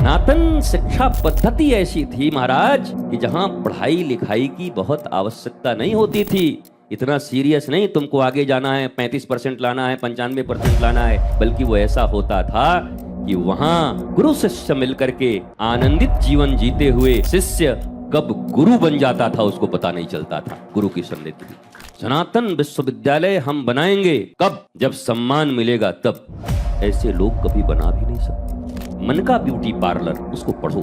सनातन शिक्षा पद्धति ऐसी थी महाराज कि जहां पढ़ाई लिखाई की बहुत आवश्यकता नहीं होती थी। इतना सीरियस नहीं तुमको आगे जाना है, 35% लाना है, 95% लाना है, बल्कि वो ऐसा होता था कि वहां गुरु शिष्य मिलकर के आनंदित जीवन जीते हुए शिष्य कब गुरु बन जाता था उसको पता नहीं चलता था। गुरु की सन्निधि सनातन विश्वविद्यालय हम बनाएंगे कब, जब सम्मान मिलेगा तब। ऐसे लोग कभी बना भी नहीं सकते। मन का ब्यूटी पार्लर, उसको पढ़ो।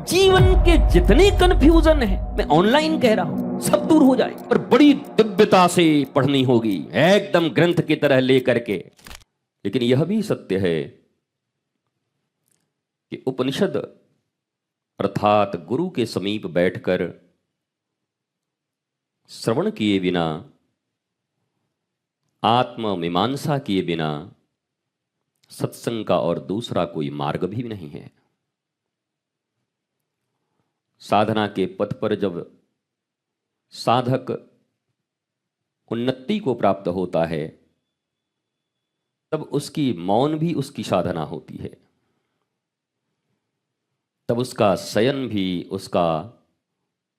जीवन के जितने कंफ्यूजन है, मैं ऑनलाइन कह रहा हूं, सब दूर हो जाए, पर बड़ी दिव्यता से पढ़नी होगी, एकदम ग्रंथ की तरह लेकर के। लेकिन यह भी सत्य है कि उपनिषद अर्थात गुरु के समीप बैठकर श्रवण किए बिना, आत्म मीमांसा किए बिना सत्संग का और दूसरा कोई मार्ग भी नहीं है। साधना के पथ पर जब साधक उन्नति को प्राप्त होता है, तब उसकी मौन भी उसकी साधना होती है। तब उसका शयन भी, उसका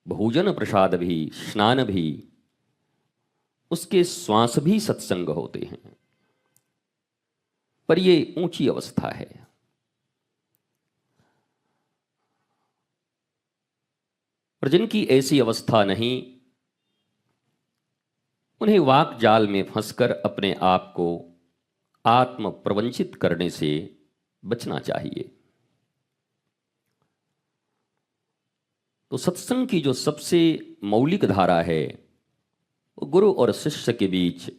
भोजन प्रसाद भी, स्नान भी, उसके श्वास भी सत्संग होते हैं। पर ये ऊंची अवस्था है। पर जिनकी ऐसी अवस्था नहीं, उन्हें वाक जाल में फंसकर अपने आप को आत्म प्रवंचित करने से बचना चाहिए। तो सत्संग की जो सबसे मौलिक धारा है, वो गुरु और शिष्य के बीच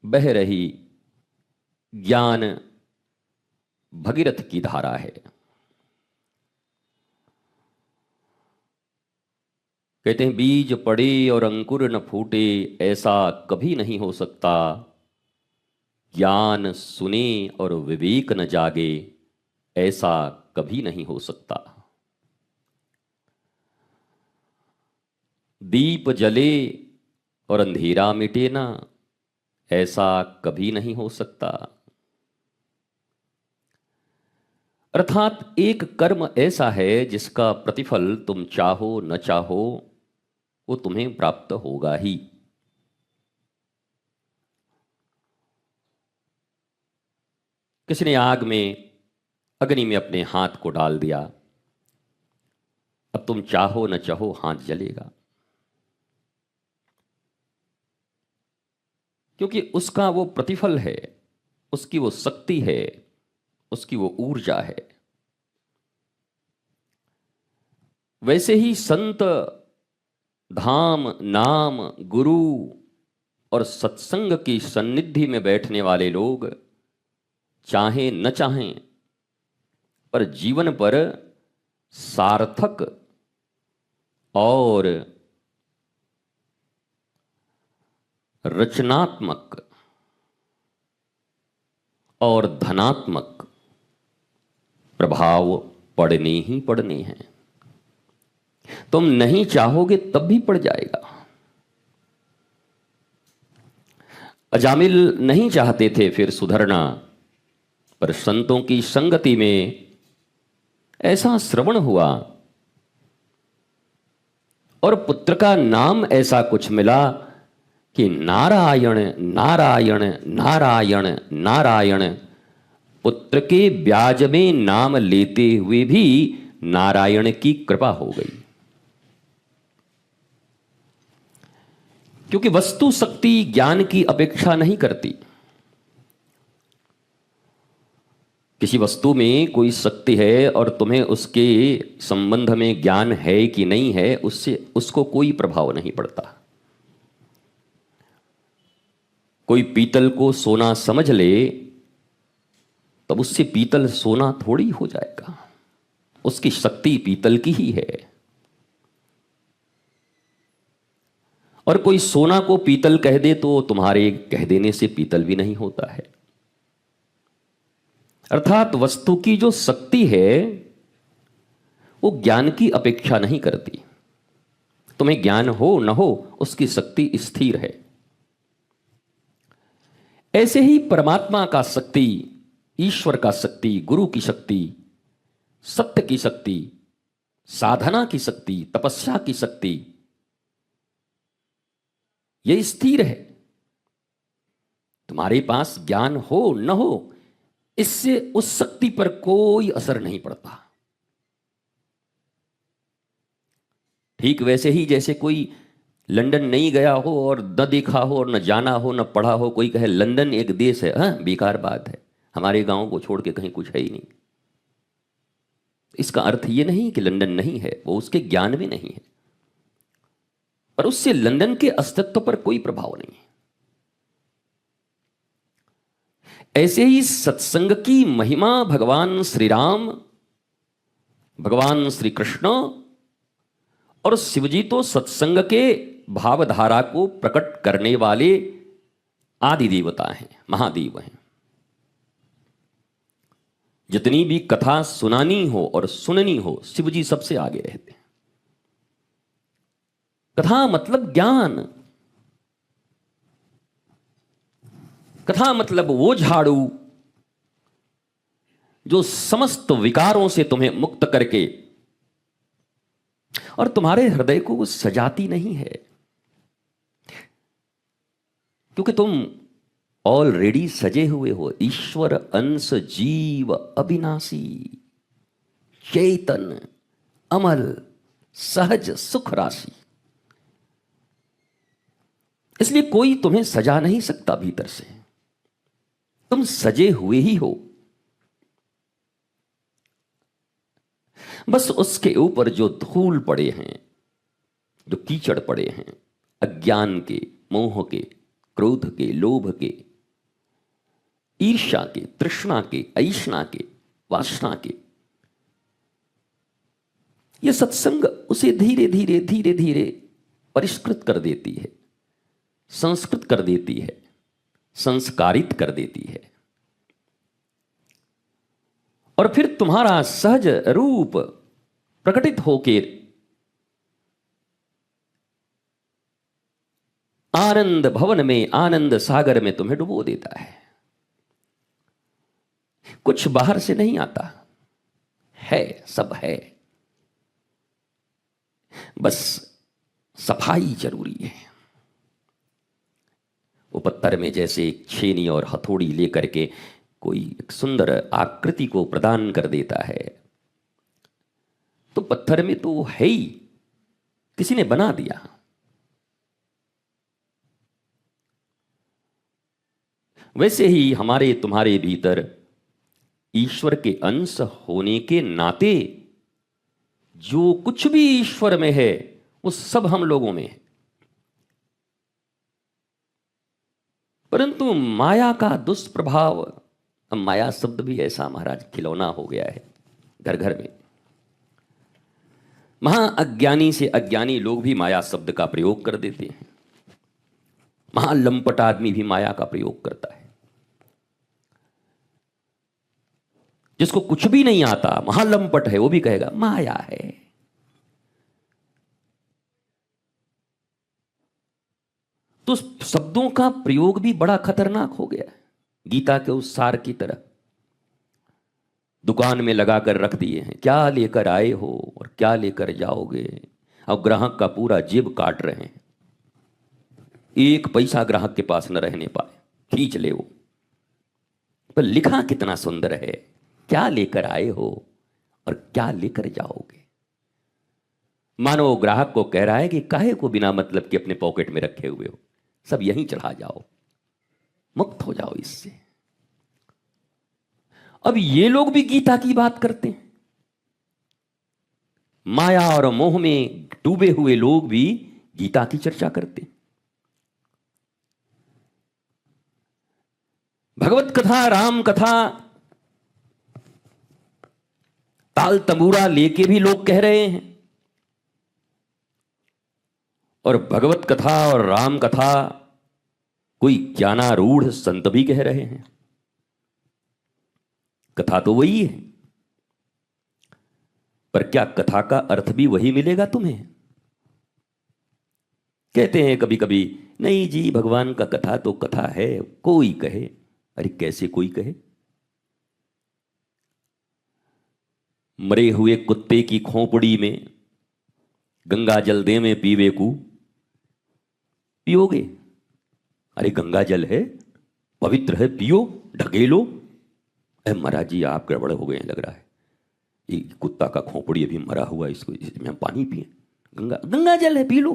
बह रही ज्ञान भगीरथ की धारा है। कहते हैं बीज पड़े और अंकुर न फूटे, ऐसा कभी नहीं हो सकता। ज्ञान सुने और विवेक न जागे, ऐसा कभी नहीं हो सकता। दीप जले और अंधेरा मिटे ना, ऐसा कभी नहीं हो सकता। अर्थात एक कर्म ऐसा है जिसका प्रतिफल तुम चाहो न चाहो वो तुम्हें प्राप्त होगा ही। किसी ने आग में, अग्नि में अपने हाथ को डाल दिया, अब तुम चाहो न चाहो हाथ जलेगा, क्योंकि उसका वो प्रतिफल है, उसकी वो शक्ति है, उसकी वो ऊर्जा है। वैसे ही संत, धाम, नाम, गुरु और सत्संग की सन्निधि में बैठने वाले लोग चाहें न चाहें, पर जीवन पर सार्थक और रचनात्मक और धनात्मक प्रभाव पड़ने ही पड़ने हैं। तुम नहीं चाहोगे तब भी पड़ जाएगा। अजामिल नहीं चाहते थे फिर सुधरना, पर संतों की संगति में ऐसा श्रवण हुआ और पुत्र का नाम ऐसा कुछ मिला कि नारायण नारायण नारायण नारायण। पुत्र के ब्याज में नाम लेते हुए भी नारायण की कृपा हो गई। क्योंकि वस्तु शक्ति ज्ञान की अपेक्षा नहीं करती। किसी वस्तु में कोई शक्ति है और तुम्हें उसके संबंध में ज्ञान है कि नहीं है, उससे उसको कोई प्रभाव नहीं पड़ता। कोई पीतल को सोना समझ ले, तब उससे पीतल सोना थोड़ी हो जाएगा। उसकी शक्ति पीतल की ही है। और कोई सोना को पीतल कह दे तो तुम्हारे कह देने से पीतल भी नहीं होता है। अर्थात वस्तु की जो शक्ति है वो ज्ञान की अपेक्षा नहीं करती। तुम्हें ज्ञान हो न हो, उसकी शक्ति स्थिर है। ऐसे ही परमात्मा का शक्ति, ईश्वर का शक्ति, गुरु की शक्ति सत्य की शक्ति, साधना की शक्ति, तपस्या की शक्ति, ये स्थिर है। तुम्हारे पास ज्ञान हो न हो, इससे उस शक्ति पर कोई असर नहीं पड़ता। ठीक वैसे ही जैसे कोई लंदन नहीं गया हो और न देखा हो और न जाना हो न पढ़ा हो, कोई कहे लंदन एक देश है, हाँ बेकार बात है, हमारे गांव को छोड़ के कहीं कुछ है ही नहीं। इसका अर्थ ये नहीं कि लंदन नहीं है, वो उसके ज्ञान में नहीं है, पर उससे लंदन के अस्तित्व पर कोई प्रभाव नहीं है। ऐसे ही सत्संग की महिमा भगवान श्री राम, भगवान श्री कृष्ण और शिवजी तो सत्संग के भावधारा को प्रकट करने वाले आदि देवता हैं, महादेव हैं। जितनी भी कथा सुनानी हो और सुननी हो, शिवजी सबसे आगे रहते हैं। कथा मतलब ज्ञान, कथा मतलब वो झाड़ू जो समस्त विकारों से तुम्हें मुक्त करके और तुम्हारे हृदय को सजाती नहीं है, क्योंकि तुम ऑलरेडी सजे हुए हो। ईश्वर अंश जीव अविनाशी, चैतन्य अमल सहज सुख राशि। इसलिए कोई तुम्हें सजा नहीं सकता भीतर से, तुम सजे हुए ही हो। बस उसके ऊपर जो धूल पड़े हैं, जो कीचड़ पड़े हैं, अज्ञान के, मोह के, क्रोध के, लोभ के, ईर्ष्या के, तृष्णा के, ऐष्णा के, वासना के, यह सत्संग उसे धीरे धीरे धीरे धीरे परिष्कृत कर देती है, संस्कृत कर देती है, संस्कारित कर देती है, और फिर तुम्हारा सहज रूप प्रकटित होकर आनंद भवन में, आनंद सागर में तुम्हें डुबो देता है। कुछ बाहर से नहीं आता है, सब है, बस सफाई जरूरी है। वो पत्थर में जैसे एक छेनी और हथौड़ी लेकर के कोई एक सुंदर आकृति को प्रदान कर देता है, तो पत्थर में तो वो है ही, किसी ने बना दिया। वैसे ही हमारे तुम्हारे भीतर ईश्वर के अंश होने के नाते जो कुछ भी ईश्वर में है वो सब हम लोगों में है। परंतु माया का दुष्प्रभाव, अब माया शब्द भी ऐसा महाराज खिलौना हो गया है घर घर में। महा अज्ञानी से अज्ञानी लोग भी माया शब्द का प्रयोग कर देते हैं। महा लंपट आदमी भी माया का प्रयोग करता है। जिसको कुछ भी नहीं आता, महालंपट है, वो भी कहेगा माया है। तो शब्दों का प्रयोग भी बड़ा खतरनाक हो गया है। गीता के उस सार की तरह दुकान में लगाकर रख दिए हैं, क्या लेकर आए हो और क्या लेकर जाओगे। अब ग्राहक का पूरा जेब काट रहे हैं, एक पैसा ग्राहक के पास न रहने पाए, खींच ले वो। पर लिखा कितना सुंदर है, क्या लेकर आए हो और क्या लेकर जाओगे। मानो वो ग्राहक को कह रहा है कि काहे को बिना मतलब के अपने पॉकेट में रखे हुए हो, सब यहीं चढ़ा जाओ, मुक्त हो जाओ इससे। अब ये लोग भी गीता की बात करते हैं। माया और मोह में डूबे हुए लोग भी गीता की चर्चा करते हैं। भगवत कथा, राम कथा, ताल तंबूरा लेके भी लोग कह रहे हैं, और भगवत कथा और राम कथा कोई ज्ञानारूढ़ संत भी कह रहे हैं। कथा तो वही है, पर क्या कथा का अर्थ भी वही मिलेगा तुम्हें? कहते हैं कभी कभी, नहीं जी भगवान का कथा तो कथा है, कोई कहे। अरे कैसे कोई कहे? मरे हुए कुत्ते की खोपड़ी में गंगा जल दे में पीवे को, पियोगे? अरे गंगा जल है, पवित्र है, पियो, ढकेलो। अरे महाराज जी आप गड़बड़ हो गए हैं लग रहा है, ये कुत्ता का खोपड़ी अभी मरा हुआ, इसको इसमें हम पानी पिए? गंगा गंगा जल है, पी लो।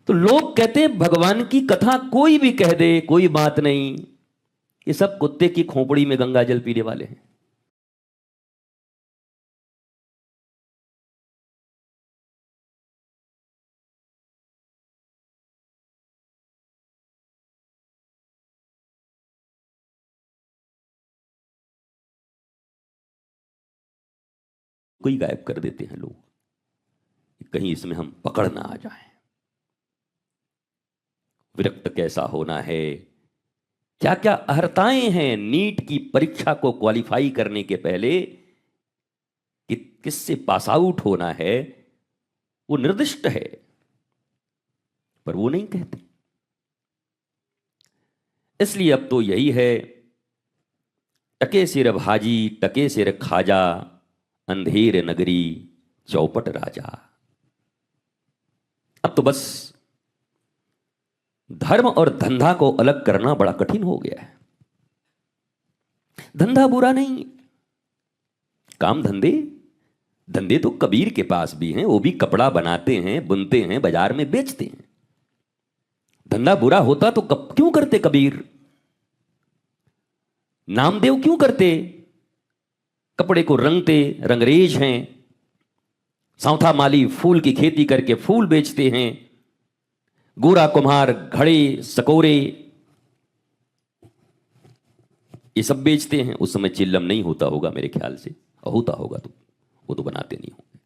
तो लोग कहते हैं भगवान की कथा कोई भी कह दे कोई बात नहीं, ये सब कुत्ते की खोपड़ी में गंगा जल पीने वाले हैं। कोई गायब कर देते हैं लोग, कहीं इसमें हम पकड़ ना आ जाए। विरक्त कैसा होना है, क्या क्या अर्हताएं हैं नीट की परीक्षा को क्वालिफाई करने के पहले, कि किससे पास आउट होना है, वो निर्दिष्ट है, पर वो नहीं कहते। इसलिए अब तो यही है, टके सिर भाजी टके सिर खाजा, अंधेर नगरी चौपट राजा। अब तो बस धर्म और धंधा को अलग करना बड़ा कठिन हो गया है। धंधा बुरा नहीं, काम धंधे, धंधे तो कबीर के पास भी हैं, वो भी कपड़ा बनाते हैं, बुनते हैं, बाजार में बेचते हैं। धंधा बुरा होता तो क्यों करते कबीर, नामदेव क्यों करते? कपड़े को रंगते, रंगरेज हैं। सौथा माली फूल की खेती करके फूल बेचते हैं। गोरा कुम्हार घड़े सकोरे ये सब बेचते हैं। उस समय चिल्लम नहीं होता होगा मेरे ख्याल से, और होता होगा तो वो तो बनाते नहीं होंगे,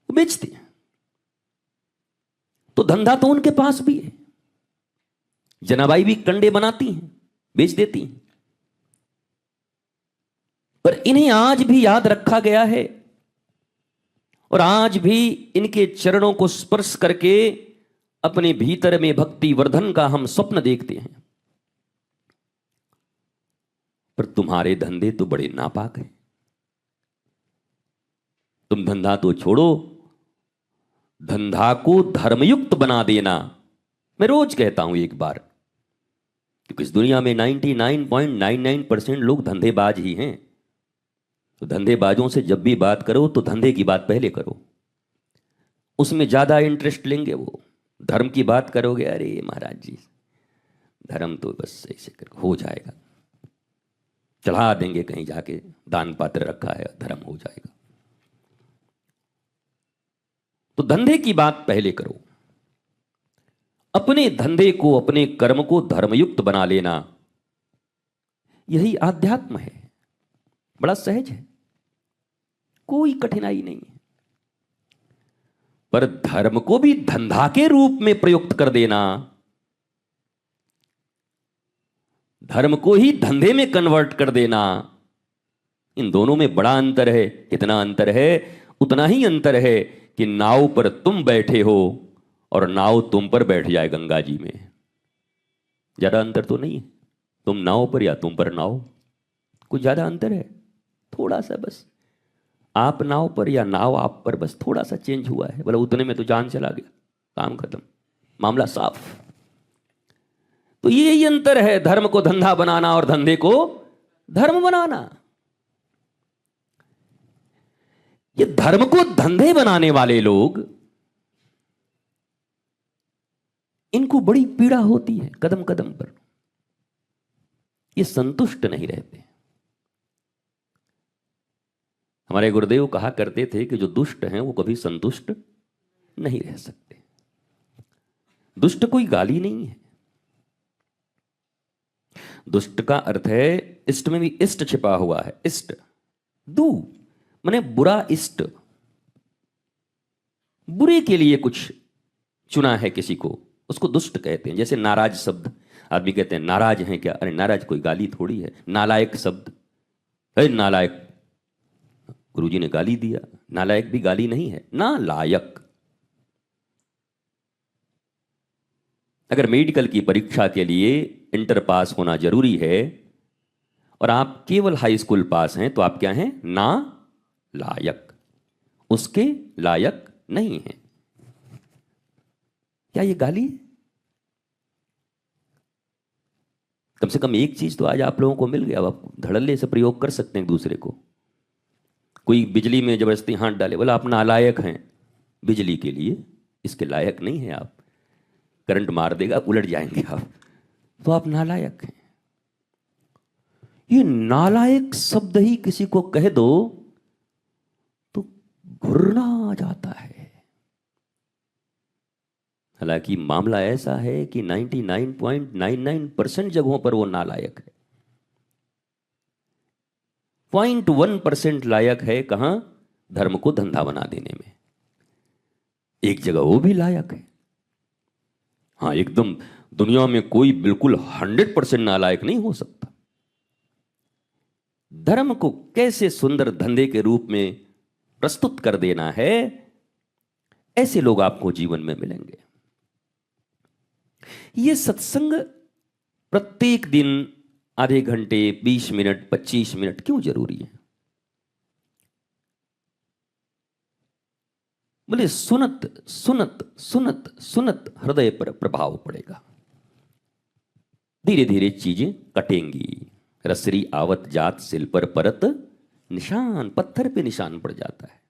वो बेचते हैं। तो धंधा तो उनके पास भी है। जनाबाई भी कंडे बनाती हैं, बेच देती हैं। पर इन्हें आज भी याद रखा गया है, और आज भी इनके चरणों को स्पर्श करके अपने भीतर में भक्ति वर्धन का हम स्वप्न देखते हैं। पर तुम्हारे धंधे तो बड़े नापाक हैं। तुम धंधा तो छोड़ो, धंधा को धर्मयुक्त बना देना। मैं रोज कहता हूं एक बार, क्योंकि इस दुनिया में 99.99% लोग धंधेबाज ही हैं। तो धंधेबाजों से जब भी बात करो तो धंधे की बात पहले करो, उसमें ज्यादा इंटरेस्ट लेंगे वो। धर्म की बात करोगे, अरे महाराज जी धर्म तो बस ऐसे हो जाएगा, चढ़ा देंगे कहीं जाके, दान पात्र रखा है, धर्म हो जाएगा। तो धंधे की बात पहले करो। अपने धंधे को, अपने कर्म को धर्मयुक्त बना लेना, यही आध्यात्म है। बड़ा सहज है, कोई कठिनाई नहीं है। पर धर्म को भी धंधा के रूप में प्रयुक्त कर देना, धर्म को ही धंधे में कन्वर्ट कर देना, इन दोनों में बड़ा अंतर है। कितना अंतर है? उतना ही अंतर है कि नाव पर तुम बैठे हो और नाव तुम पर बैठ जाए गंगा जी में। ज्यादा अंतर तो नहीं है। तुम नाव पर या तुम पर नाव, कुछ ज्यादा अंतर है? थोड़ा सा बस। आप नाव पर या नाव आप पर, बस थोड़ा सा चेंज हुआ है। बोला उतने में तो जान चला गया, काम खत्म, मामला साफ। तो यही अंतर है, धर्म को धंधा बनाना और धंधे को धर्म बनाना। ये धर्म को धंधे बनाने वाले लोग, इनको बड़ी पीड़ा होती है कदम कदम पर। ये संतुष्ट नहीं रहते। हमारे गुरुदेव कहा करते थे कि जो दुष्ट हैं वो कभी संतुष्ट नहीं रह सकते। दुष्ट कोई गाली नहीं है। दुष्ट का अर्थ है, इष्ट में भी इष्ट छिपा हुआ है। इष्ट दू माने बुरा इष्ट, बुरे के लिए कुछ चुना है किसी को, उसको दुष्ट कहते हैं। जैसे नाराज शब्द, आदमी कहते हैं नाराज हैं क्या? अरे नाराज कोई गाली थोड़ी है। नालायक शब्द, अरे नालायक, गुरुजी ने गाली दिया। नालायक भी गाली नहीं है, नालायक। अगर मेडिकल की परीक्षा के लिए इंटर पास होना जरूरी है और आप केवल हाई स्कूल पास हैं तो आप क्या हैं? ना लायक, उसके लायक नहीं हैं। क्या ये गाली है? कम से कम एक चीज तो आज आप लोगों को मिल गया, अब आप धड़ल्ले से प्रयोग कर सकते हैं दूसरे को। कोई बिजली में जबरदस्ती हाथ डाले, बोला आप नालायक हैं बिजली के लिए, इसके लायक नहीं है आप, करंट मार देगा, उलट जाएंगे आप, तो आप नालायक हैं। ये नालायक शब्द ही किसी को कह दो तो घुरना आ जाता है। हालांकि मामला ऐसा है कि 99.99% जगहों पर वो नालायक है। 0.1% लायक है कहां? धर्म को धंधा बना देने में। एक जगह वो भी लायक है। हाँ, एकदम दुनिया में कोई बिल्कुल 100% नालायक नहीं हो सकता। धर्म को कैसे सुंदर धंधे के रूप में प्रस्तुत कर देना है, ऐसे लोग आपको जीवन में मिलेंगे। ये सत्संग प्रत्येक दिन आधे घंटे, 20 मिनट, 25 मिनट क्यों जरूरी है? बोले सुनत सुनत सुनत सुनत हृदय पर प्रभाव पड़ेगा, धीरे धीरे चीजें कटेंगी। रसरी आवत जात सिल पर परत निशान, पत्थर पे निशान पड़ जाता है।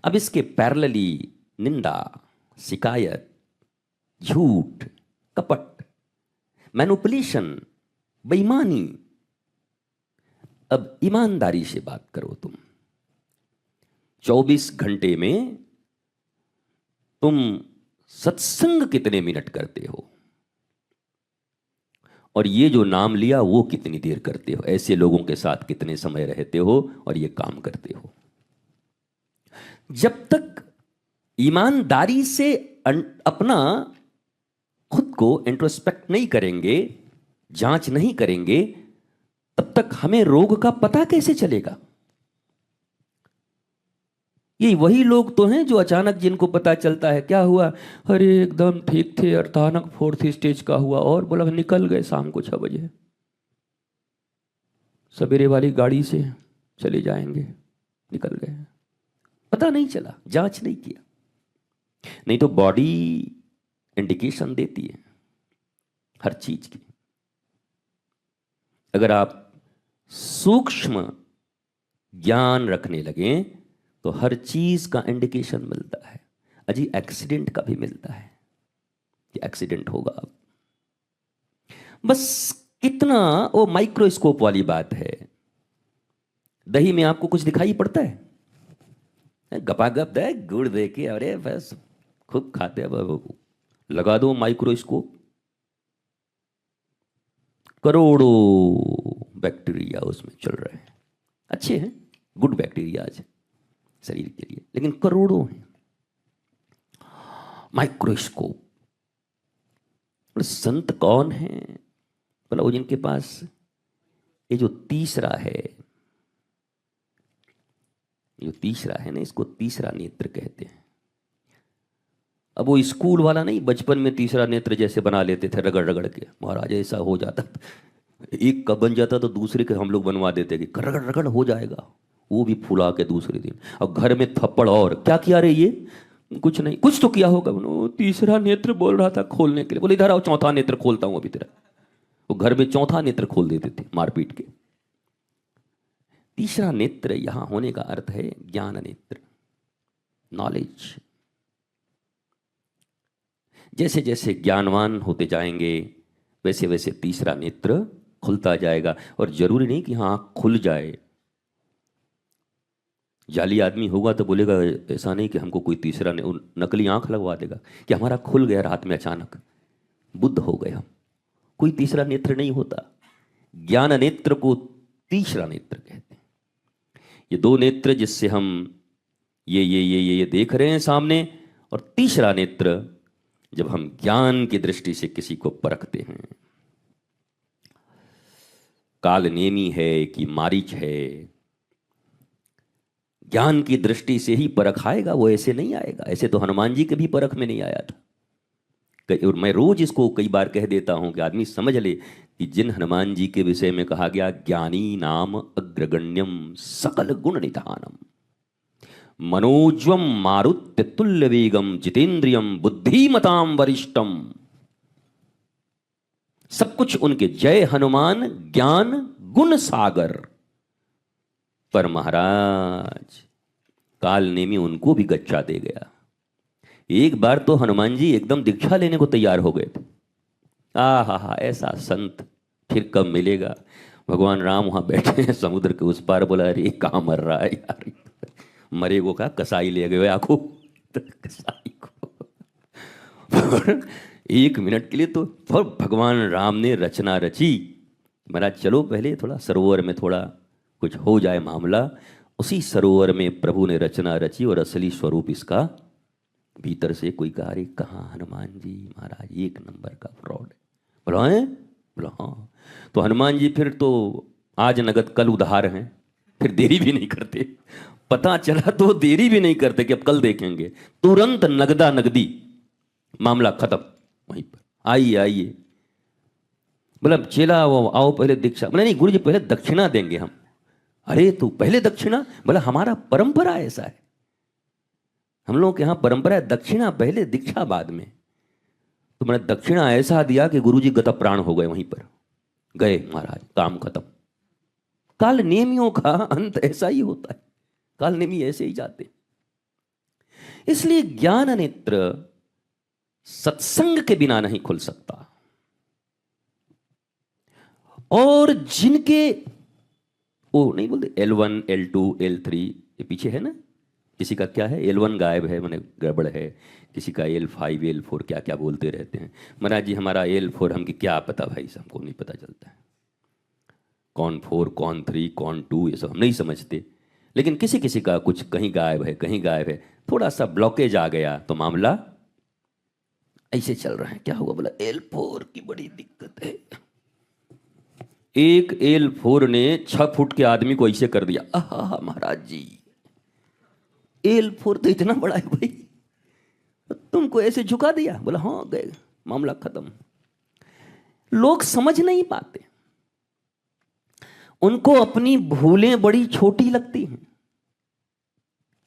अब इसके पैरेलली निंदा, शिकायत, झूठ, कपट, मैनिपुलेशन, बेईमानी। अब ईमानदारी से बात करो तुम। 24 घंटे में तुम सत्संग कितने मिनट करते हो? और ये जो नाम लिया वो कितनी देर करते हो? ऐसे लोगों के साथ कितने समय रहते हो और ये काम करते हो? जब तक ईमानदारी से अपना खुद को इंट्रोस्पेक्ट नहीं करेंगे, जांच नहीं करेंगे, तब तक हमें रोग का पता कैसे चलेगा? ये वही लोग तो हैं जो अचानक जिनको पता चलता है क्या हुआ, अरे एकदम ठीक थे, अचानक 4th स्टेज का हुआ, और बोला निकल गए शाम को 6 बजे, सवेरे वाली गाड़ी से चले जाएंगे, निकल गए, पता नहीं चला, जांच नहीं किया। नहीं तो बॉडी इंडिकेशन देती है हर चीज की। अगर आप सूक्ष्म ज्ञान रखने लगे तो हर चीज का इंडिकेशन मिलता है। अजी एक्सीडेंट का भी मिलता है कि एक्सीडेंट होगा। अब बस कितना वो माइक्रोस्कोप वाली बात है। दही में आपको कुछ दिखाई पड़ता है? गपागप दे गुड़ दे के, अरे बस खूब खाते हैं, लगा दो माइक्रोस्कोप, करोड़ों बैक्टीरिया उसमें चल रहे हैं। अच्छे हैं, गुड बैक्टीरिया है शरीर के लिए, लेकिन करोड़ों हैं। माइक्रोस्कोप। संत कौन है? बोला वो जिनके पास ये जो तीसरा है, जो तीसरा है ना, इसको तीसरा नेत्र कहते हैं। अब वो स्कूल वाला नहीं, बचपन में तीसरा नेत्र जैसे बना लेते थे रगड़ रगड़ के, महाराज ऐसा हो जाता, एक का बन जाता तो दूसरे के हम लोग बनवा देते कि रगड़ रगड़ हो जाएगा, वो भी फुला के दूसरे दिन। और घर में थप्पड़, और क्या किया रे ये? कुछ नहीं, कुछ तो किया होगा। तीसरा नेत्र बोल रहा था खोलने के लिए, बोले इधर आओ चौथा नेत्र खोलता हूं अभी तेरा। वो घर में चौथा नेत्र खोल देते थे मारपीट के। तीसरा नेत्र यहां होने का अर्थ है ज्ञान नेत्र, नॉलेज। जैसे जैसे ज्ञानवान होते जाएंगे वैसे वैसे तीसरा नेत्र खुलता जाएगा। और जरूरी नहीं कि हाँ आँख खुल जाए। जाली आदमी होगा तो बोलेगा, ऐसा नहीं कि हमको कोई तीसरा नकली आंख लगवा देगा कि हमारा खुल गया रात में अचानक, बुद्ध हो गए हम। कोई तीसरा नेत्र नहीं होता। ज्ञान नेत्र को तीसरा नेत्र कहते हैं। ये दो नेत्र जिससे हम ये देख रहे हैं सामने, और तीसरा नेत्र जब हम ज्ञान की दृष्टि से किसी को परखते हैं। काल नेमी है कि मारीच है, ज्ञान की दृष्टि से ही परख आएगा, वो ऐसे नहीं आएगा। ऐसे तो हनुमान जी के भी परख में नहीं आया था। और मैं रोज इसको कई बार कह देता हूं कि आदमी समझ ले कि जिन हनुमान जी के विषय में कहा गया ज्ञानी नाम अग्रगण्यम सकल गुण निधानम मनोज्वम मारुत्य तुल्य वेगम जितेंद्रियम बुद्धिमताम वरिष्ठम, सब कुछ उनके जय हनुमान ज्ञान गुण सागर। पर महाराज काल नेमी उनको भी गच्चा दे गया। एक बार तो हनुमान जी एकदम दीक्षा लेने को तैयार हो गए थे। हा ऐसा संत फिर कब मिलेगा। भगवान राम वहां बैठे हैं समुद्र के उस पार। बोला अरे कहाँ मर रहा है यार, मरेगो का कसाई ले गए आखो कसाई को। और 1 मिनट के लिए तो फिर भगवान राम ने रचना रची। महाराज चलो पहले थोड़ा सरोवर में थोड़ा कुछ हो जाए मामला। उसी सरोवर में प्रभु ने रचना रची और असली स्वरूप इसका भीतर से कोई कहा अरे कहाँ हनुमान जी महाराज 1 नंबर का फ्रॉड है। बोला है, बोला हाँ। तो हनुमान जी फिर तो आज नगद कल उधार हैं, फिर देरी भी नहीं करते। पता चला तो देरी भी नहीं करते कि अब कल देखेंगे, तुरंत नगदा नगदी मामला खत्म। वहीं पर आइए आइए। बोला चेला वो आओ पहले दीक्षा। बोला नहीं गुरु जी पहले दक्षिणा देंगे हम। अरे तू पहले दक्षिणा? बोला हमारा परंपरा ऐसा है, हम लोगों के यहाँ परंपरा है दक्षिणा पहले दीक्षा बाद में। तो मैंने दक्षिणा ऐसा दिया कि गुरुजी गत प्राण हो गए, वहीं पर गए महाराज, काम खत्म। काल नेमियों का अंत ऐसा ही होता है, काल नेमी ऐसे ही जाते। इसलिए ज्ञान नेत्र सत्संग के बिना नहीं खुल सकता। और जिनके वो नहीं बोलते L1 L2 L3 ये पीछे है ना, किसी का क्या है L1 गायब है मैंने गड़बड़ है, किसी का L5 L4 क्या क्या बोलते रहते हैं। महाराज जी हमारा L4 हमकी क्या पता भाई, हमको नहीं पता चलता है कौन 4 कौन 3 कौन 2 ये सब हम नहीं समझते। लेकिन किसी किसी का कुछ कहीं गायब है कहीं गायब है, थोड़ा सा ब्लॉकेज आ गया तो मामला ऐसे चल रहा है। क्या हुआ? बोला L4 की बड़ी दिक्कत है। एक L4 ने 6 फुट के आदमी को ऐसे कर दिया। आहा महाराज जी L4 तो इतना बड़ा है भाई, तुमको ऐसे झुका दिया। बोला हाँ गए, मामला खत्म। लोग समझ नहीं पाते, उनको अपनी भूलें बड़ी छोटी लगती हैं।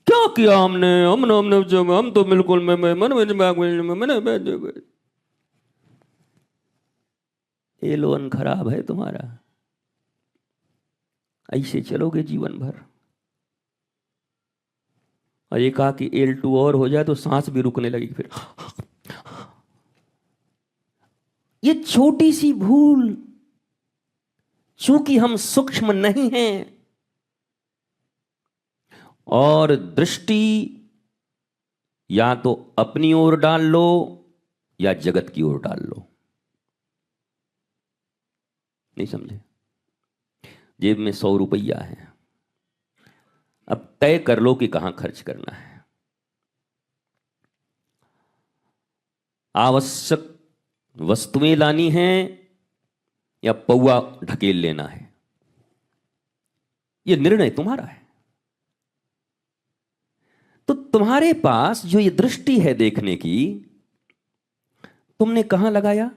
क्या किया हमने, हम तो बिल्कुल L1 खराब है तुम्हारा, ऐसे चलोगे जीवन भर। और ये कहा कि L2 और हो जाए तो सांस भी रुकने लगेगी फिर। ये छोटी सी भूल, चूंकि हम सूक्ष्म नहीं हैं और दृष्टि या तो अपनी ओर डाल लो या जगत की ओर डाल लो। नहीं समझे? जेब में 100 रुपया है, अब तय कर लो कि कहां खर्च करना है। आवश्यक वस्तुएं लानी हैं या पौआ ढकेल लेना है, यह निर्णय तुम्हारा है। तो तुम्हारे पास जो ये दृष्टि है देखने की, तुमने कहां लगाया?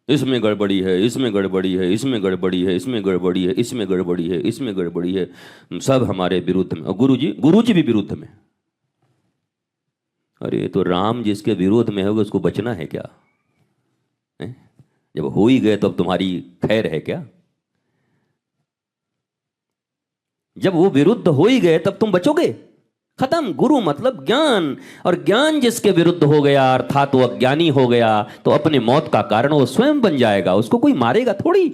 इसमें गड़बड़ी है, इसमें गड़बड़ी है, इसमें गड़बड़ी है, इसमें गड़बड़ी है, इसमें गड़बड़ी है, इसमें गड़बड़ी है, सब हमारे विरुद्ध में। और गुरुजी भी विरुद्ध में। अरे तो राम जिसके विरोध में होगा उसको बचना है क्या? जब हो ही गए तो अब तुम्हारी खैर है क्या? जब वो विरुद्ध हो ही गए तब तुम बचोगे? खत्म। गुरु मतलब ज्ञान, और ज्ञान जिसके विरुद्ध हो गया अर्थात वो अज्ञानी हो गया तो अपने मौत का कारण वो स्वयं बन जाएगा, उसको कोई मारेगा थोड़ी।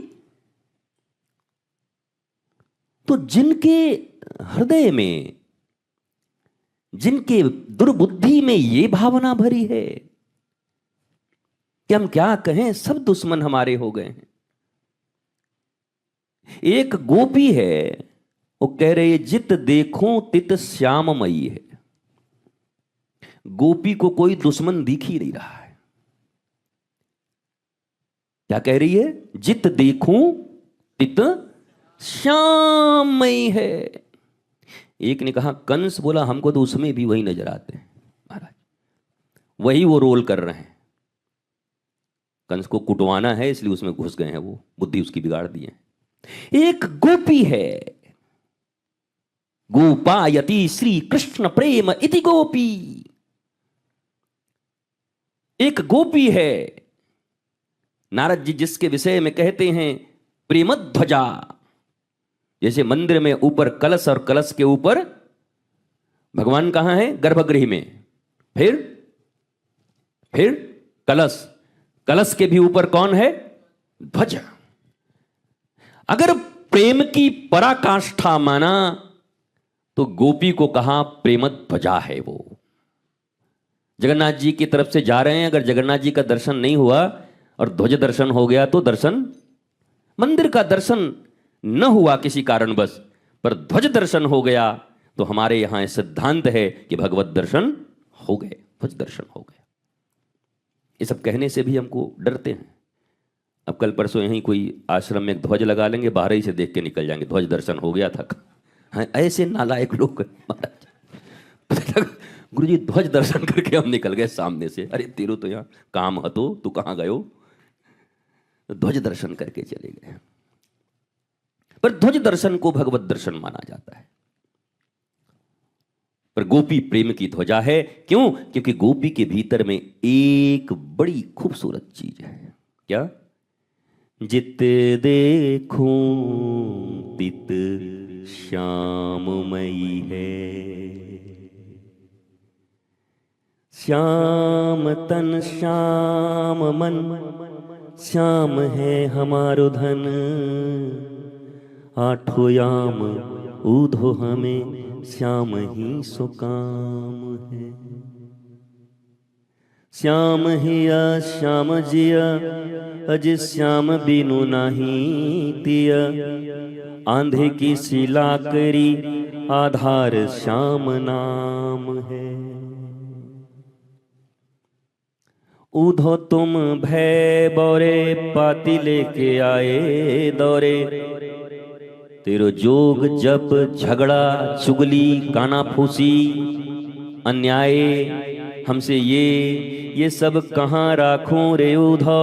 तो जिनके हृदय में, जिनके दुर्बुद्धि में ये भावना भरी है कि हम क्या कहें, सब दुश्मन हमारे हो गए हैं। एक गोपी है, वो कह रही है जित देखूं तित श्याममयी है। गोपी को कोई दुश्मन दिख ही नहीं रहा है। क्या कह रही है? जित देखूं तित श्याममयी है। एक ने कहा कंस बोला हमको तो उसमें भी वही नजर आते हैं महाराज। वही वो रोल कर रहे हैं। कंस को कुटवाना है इसलिए उसमें घुस गए हैं, वो बुद्धि उसकी बिगाड़ दी है। एक गोपी है, गोपायति श्री कृष्ण प्रेम इति गोपी। एक गोपी है, नारद जी जिसके विषय में कहते हैं प्रेमध्वजा। जैसे मंदिर में ऊपर कलश और कलश के ऊपर भगवान कहां है? गर्भगृह में। फिर कलश, कलश के भी ऊपर कौन है? ध्वजा। अगर प्रेम की पराकाष्ठा माना तो गोपी को कहा प्रेमध्वजा है वो। जगन्नाथ जी की तरफ से जा रहे हैं, अगर जगन्नाथ जी का दर्शन नहीं हुआ और ध्वज दर्शन हो गया तो दर्शन, मंदिर का दर्शन न हुआ किसी कारणवश, पर ध्वज दर्शन हो गया तो हमारे यहां सिद्धांत है कि भगवत दर्शन हो गए, ध्वज दर्शन हो गया। ये सब कहने से भी हमको डरते हैं। अब कल परसों यहीं कोई आश्रम में ध्वज लगा लेंगे, बाहर ही से देख के निकल जाएंगे, ध्वज दर्शन हो गया था। हाँ, ऐसे नालायक लोग महाराज। गुरु जी ध्वज दर्शन करके हम निकल गए सामने से। अरे तेरो तो यहाँ काम हतो, तू कहाँ गयो? ध्वज दर्शन करके चले गए। पर ध्वज दर्शन को भगवत दर्शन माना जाता है। पर गोपी प्रेम की ध्वजा है। क्यों? क्योंकि गोपी के भीतर में एक बड़ी खूबसूरत चीज है। क्या? जित देखूं तित श्याममयी है, श्याम तन श्याम मन, श्याम है हमारो धन। आठो याम ऊधो हमें, श्याम ही सो काम है। श्याम हिया श्याम जिया, अज श्याम बिनु नाही तिया। आंधे की सिला करी, आधार श्याम नाम है। ऊधो तुम भय बौरे, पाती लेके आए दौरे। तेरो जोग जप झगड़ा चुगली कानाफूसी अन्याय हमसे ये सब कहाँ राखूं रे उधो।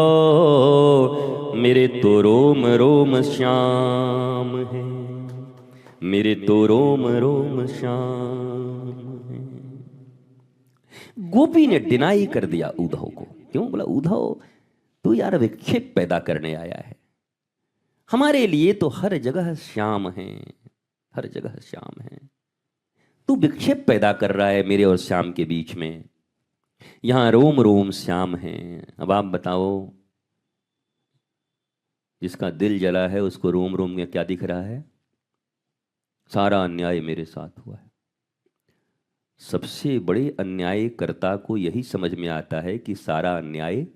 मेरे तो रोम रोम श्याम है, मेरे तो रोम रोम श्याम है। गोपी ने डिनाई कर दिया उद्धव को। क्यों? बोला उद्धव तू यार विक्षेप पैदा करने आया है, हमारे लिए तो हर जगह श्याम है, हर जगह श्याम है। तू विक्षेप पैदा कर रहा है मेरे और श्याम के बीच में। यहां रोम रोम श्याम है। अब आप बताओ, जिसका दिल जला है उसको रोम रोम में क्या दिख रहा है? सारा अन्याय मेरे साथ हुआ है। सबसे बड़े अन्यायकर्ता को यही समझ में आता है कि सारा अन्याय,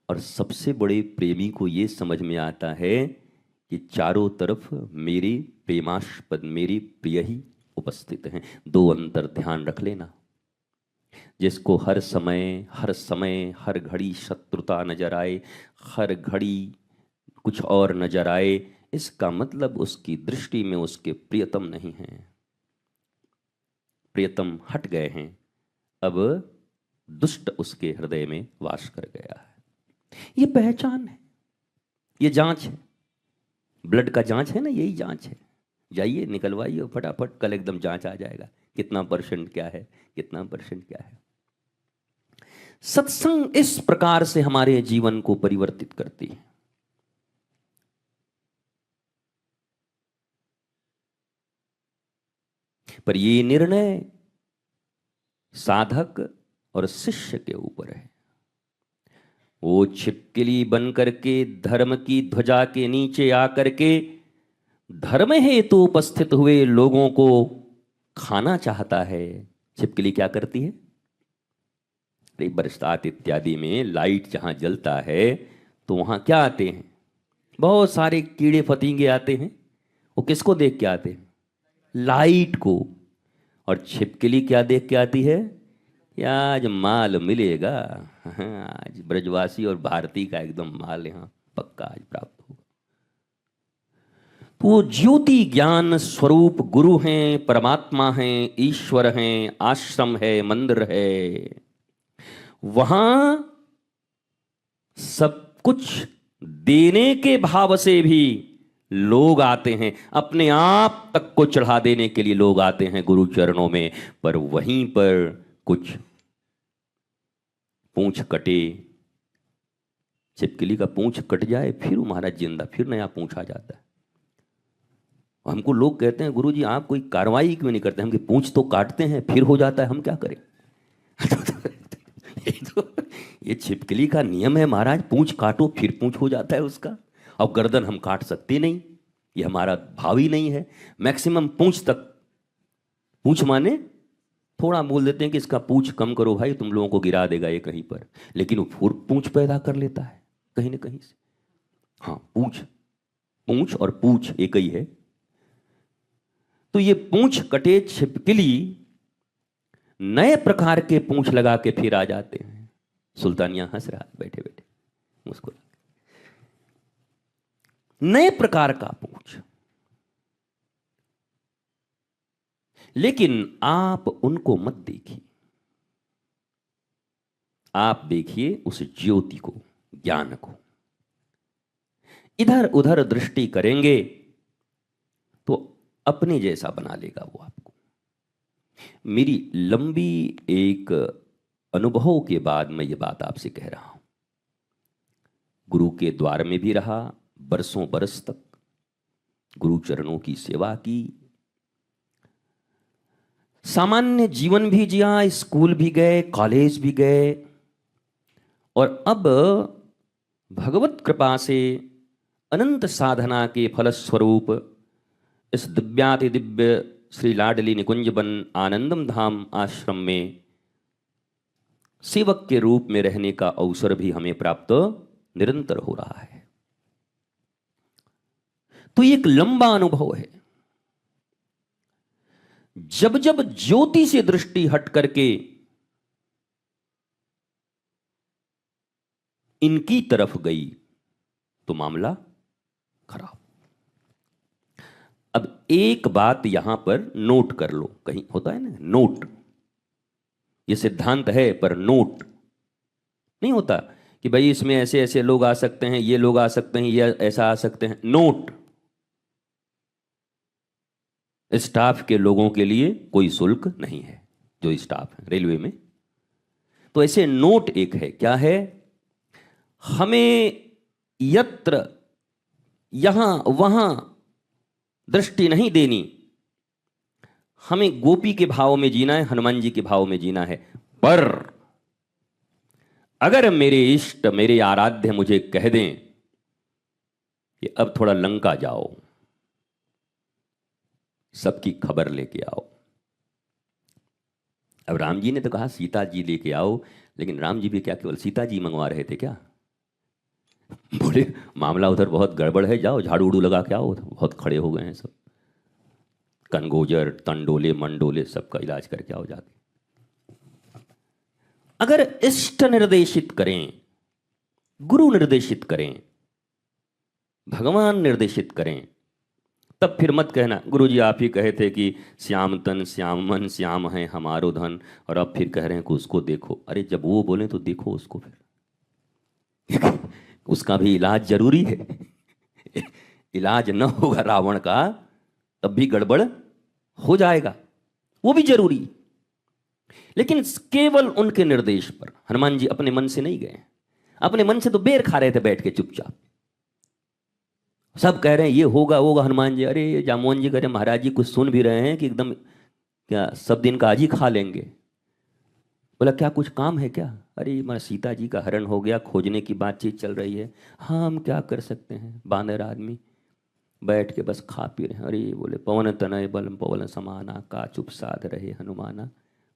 और सबसे बड़े प्रेमी को ये समझ में आता है कि चारों तरफ मेरी प्रेमास्पद, मेरी प्रिय ही उपस्थित हैं। दो अंतर ध्यान रख लेना। जिसको हर समय हर घड़ी शत्रुता नजर आए, हर घड़ी कुछ और नजर आए, इसका मतलब उसकी दृष्टि में उसके प्रियतम नहीं हैं, प्रियतम हट गए हैं। अब दुष्ट उसके हृदय में वास कर गया है। ये पहचान है, ये जांच है, ब्लड का जांच है ना, यही जांच है। जाइए निकलवाइए फटाफट, कल एकदम जांच आ जाएगा कितना परसेंट क्या है, कितना परसेंट क्या है। सत्संग इस प्रकार से हमारे जीवन को परिवर्तित करती है। पर ये निर्णय साधक और शिष्य के ऊपर है। वो छिपकली बन करके धर्म की ध्वजा के नीचे आकर के धर्म हेतु उपस्थित हुए लोगों को खाना चाहता है। छिपकली क्या करती है? बरसात इत्यादि में लाइट जहां जलता है तो वहां क्या आते हैं? बहुत सारे कीड़े फतिंगे आते हैं। वो किसको देख के आते हैं? लाइट को। और छिपकली क्या देख के आती है? या आज माल मिलेगा, आज ब्रजवासी और भारती का एकदम माल यहाँ पक्का आज प्राप्त होगा। तो ज्योति ज्ञान स्वरूप गुरु हैं, परमात्मा हैं, ईश्वर हैं, आश्रम है, मंदिर है। वहां सब कुछ देने के भाव से भी लोग आते हैं, अपने आप तक को चढ़ा देने के लिए लोग आते हैं गुरु चरणों में। पर वहीं पर कुछ पूंछ कटे, छिपकली का पूंछ कट जाए फिर वो महाराज जिंदा, फिर नया पूंछ आ जाता है। हमको लोग कहते हैं गुरु जी आप कोई कार्रवाई क्यों नहीं करते? हम कि पूंछ तो काटते हैं फिर हो जाता है, हम क्या करें? ये छिपकली का नियम है महाराज, पूंछ काटो फिर पूंछ हो जाता है उसका। अब गर्दन हम काट सकते नहीं, ये हमारा भाव ही नहीं है। मैक्सिमम पूंछ तक, पूंछ माने थोड़ा बोल देते हैं कि इसका पूंछ कम करो भाई, तुम लोगों को गिरा देगा ये कहीं पर, लेकिन वो फिर पूंछ पैदा कर लेता है कहीं ना कहीं से। हाँ, पूंछ, पूंछ और पूंछ एक ही है। तो ये पूंछ कटे छिपकली नए प्रकार के पूंछ लगा के फिर आ जाते हैं। सुल्तानिया हंस रहा बैठे बैठे मुस्कुरा, नए प्रकार का पूंछ। लेकिन आप उनको मत देखिए, आप देखिए उस ज्योति को, ज्ञान को। इधर उधर दृष्टि करेंगे तो अपने जैसा बना लेगा वो आपको। मेरी लंबी एक अनुभव के बाद मैं ये बात आपसे कह रहा हूं। गुरु के द्वार में भी रहा बरसों बरस तक, गुरु चरणों की सेवा की, सामान्य जीवन भी जिया, स्कूल भी गए, कॉलेज भी गए, और अब भगवत कृपा से अनंत साधना के फलस्वरूप इस दिव्याति दिव्य श्री लाडली निकुंजवन आनंदम धाम आश्रम में सेवक के रूप में रहने का अवसर भी हमें प्राप्त निरंतर हो रहा है। तो ये एक लंबा अनुभव है। जब जब ज्योति से दृष्टि हट करके इनकी तरफ गई तो मामला खराब। अब एक बात यहां पर नोट कर लो, कहीं होता है ना नोट, ये सिद्धांत है पर नोट नहीं होता कि भाई इसमें ऐसे ऐसे लोग आ सकते हैं, ये लोग आ सकते हैं, ये ऐसा आ सकते हैं। नोट, स्टाफ के लोगों के लिए कोई शुल्क नहीं है, जो स्टाफ है रेलवे में। तो ऐसे नोट एक है, क्या है? हमें यत्र यहां वहां दृष्टि नहीं देनी, हमें गोपी के भाव में जीना है, हनुमान जी के भाव में जीना है। पर अगर मेरे इष्ट, मेरे आराध्य मुझे कह दें कि अब थोड़ा लंका जाओ, सबकी खबर लेके आओ। अब राम जी ने तो कहा सीता जी लेके आओ, लेकिन राम जी भी क्या केवल सीता जी मंगवा रहे थे क्या? बोले मामला उधर बहुत गड़बड़ है, जाओ झाड़ू उड़ू लगा के आओ, बहुत खड़े हो गए हैं सब, कनगोजर तंडोले मंडोले सबका इलाज करके आओ जाके। अगर इष्ट निर्देशित करें, गुरु निर्देशित करें, भगवान निर्देशित करें, तब फिर मत कहना गुरु जी आप ही कहे थे कि श्याम तन श्याम मन श्याम है हमारो धन, और अब फिर कह रहे हैं कि उसको देखो। अरे जब वो बोले तो देखो उसको, फिर उसका भी इलाज जरूरी है। इलाज न होगा रावण का तब भी गड़बड़ हो जाएगा, वो भी जरूरी। लेकिन केवल उनके निर्देश पर, हनुमान जी अपने मन से नहीं गए, अपने मन से तो बेर खा रहे थे बैठ के चुपचाप। सब कह रहे हैं ये होगा होगा, हनुमान जी अरे जामोहन जी कह रहे महाराज जी कुछ सुन भी रहे हैं कि एकदम क्या सब दिन का आज ही खा लेंगे। बोला क्या कुछ काम है क्या? अरे मैं सीता जी का हरण हो गया, खोजने की बातचीत चल रही है। हाँ हम क्या कर सकते हैं, बांदर आदमी बैठ के बस खा पी रहे हैं। अरे बोले पवन तनय बल पवन समाना, का चुप साध रहे हनुमाना।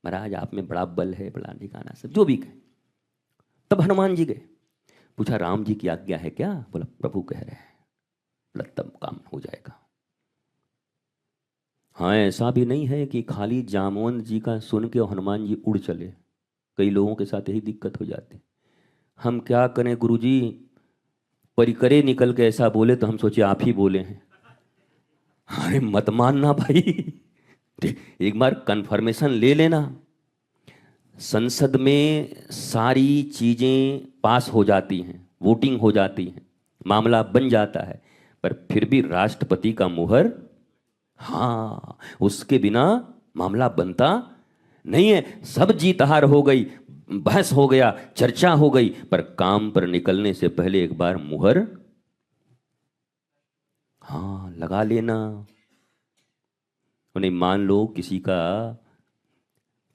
महाराज आप में बड़ा बल है, बड़ा ठिकाना, सब जो भी कहे। तब हनुमान जी गए, पूछा राम जी की आज्ञा है क्या? बोला प्रभु कह रहे हैं। बोला तब काम हो जाएगा। हाँ ऐसा भी नहीं है कि खाली जामवंत जी का सुन के हनुमान जी उड़ चले, कई लोगों के साथ यही दिक्कत हो जाती। हम क्या करें गुरुजी, परिकरे निकल के ऐसा बोले तो हम सोचे आप ही बोले हैं। अरे मत मानना भाई, एक बार कंफर्मेशन ले लेना। संसद में सारी चीजें पास हो जाती हैं, वोटिंग हो जाती है, मामला बन जाता है, पर फिर भी राष्ट्रपति का मुहर, हाँ, उसके बिना मामला बनता नहीं है। सब जीत हार हो गई, बहस हो गया, चर्चा हो गई, पर काम पर निकलने से पहले एक बार मुहर, हाँ, लगा लेना। उन्हें मान लो किसी का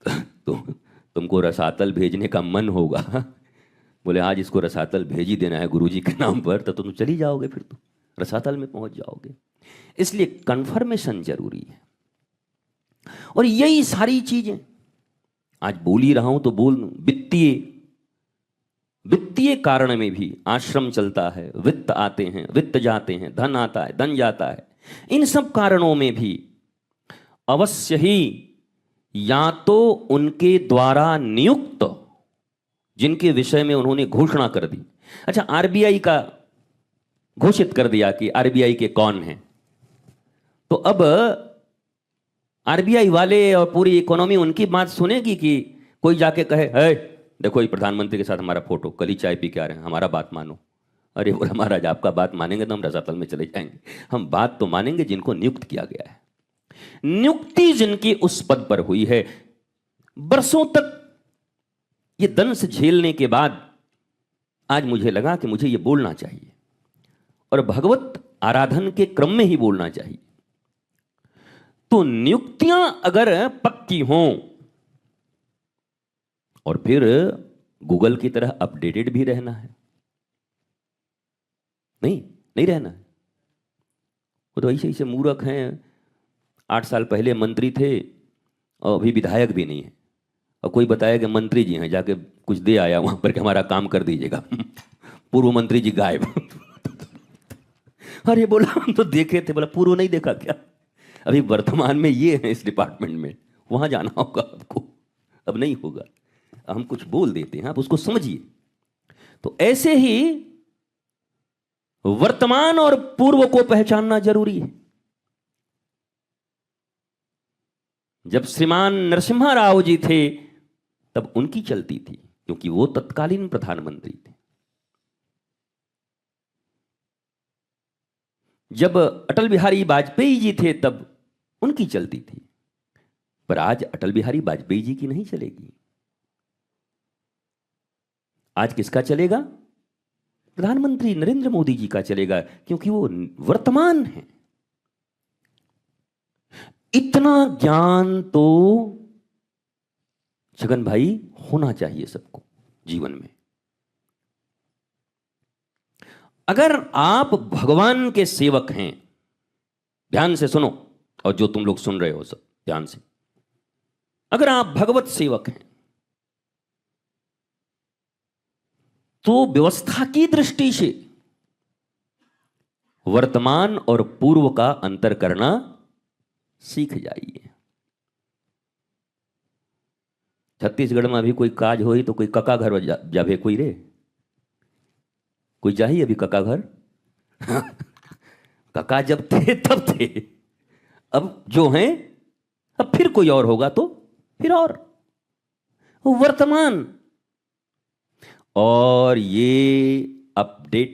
तो तुमको रसातल भेजने का मन होगा, बोले आज इसको रसातल भेज ही देना है गुरुजी के नाम पर, तो तुम चली जाओगे, फिर तो रसातल में पहुंच जाओगे। इसलिए कंफर्मेशन जरूरी है। और यही सारी चीजें आज बोल ही रहा हूं तो बोल दूं। वित्तीय कारण में भी आश्रम चलता है, वित्त आते हैं, वित्त जाते हैं, धन आता है, धन जाता है। इन सब कारणों में भी अवश्य ही या तो उनके द्वारा नियुक्त, जिनके विषय में उन्होंने घोषणा कर दी, अच्छा आरबीआई का घोषित कर दिया कि आरबीआई के कौन हैं, तो अब आरबीआई वाले और पूरी इकोनॉमी उनकी बात सुनेगी कि कोई जाके कहे है देखो ये प्रधानमंत्री के साथ हमारा फोटो, कल ही चाय पी के आ रहे हैं, हमारा बात मानो। अरे बोला महाराज आपका बात मानेंगे तो हम रसातल में चले जाएंगे। हम बात तो मानेंगे जिनको नियुक्त किया गया है, नियुक्ति जिनकी उस पद पर हुई है। बरसों तक ये दंश झेलने के बाद आज मुझे लगा कि मुझे ये बोलना चाहिए, और भगवत आराधन के क्रम में ही बोलना चाहिए। तो नियुक्तियां अगर पक्की हों और फिर गूगल की तरह अपडेटेड भी रहना है, नहीं रहना है। वो तो ऐसे ऐसे मूर्ख हैं, 8 साल पहले मंत्री थे और अभी विधायक भी नहीं है, और कोई बताया कि मंत्री जी हैं, जाके कुछ दे आया वहां पर कि हमारा काम कर दीजिएगा। पूर्व मंत्री जी गायब। अरे बोला हम तो देखे थे, बोला पूर्व नहीं देखा क्या, अभी वर्तमान में ये है इस डिपार्टमेंट में, वहां जाना होगा आपको, अब नहीं होगा। हम कुछ बोल देते हैं, आप उसको समझिए। तो ऐसे ही वर्तमान और पूर्व को पहचानना जरूरी है। जब श्रीमान नरसिम्हा राव जी थे तब उनकी चलती थी, क्योंकि वो तत्कालीन प्रधानमंत्री थे। जब अटल बिहारी वाजपेयी जी थे तब उनकी चलती थी, पर आज अटल बिहारी वाजपेयी जी की नहीं चलेगी। आज किसका चलेगा? प्रधानमंत्री नरेंद्र मोदी जी का चलेगा, क्योंकि वो वर्तमान है। इतना ज्ञान तो छगन भाई होना चाहिए सबको जीवन में। अगर आप भगवान के सेवक हैं, ध्यान से सुनो, और जो तुम लोग सुन रहे हो सब ध्यान से, अगर आप भगवत सेवक हैं तो व्यवस्था की दृष्टि से वर्तमान और पूर्व का अंतर करना सीख जाइए। छत्तीसगढ़ में अभी कोई काज हो तो कोई कका घर जावे, कोई रे कोई जाही अभी कका घर। कका जब थे तब थे, अब जो हैं अब फिर कोई और होगा तो फिर और वर्तमान। और ये अपडेट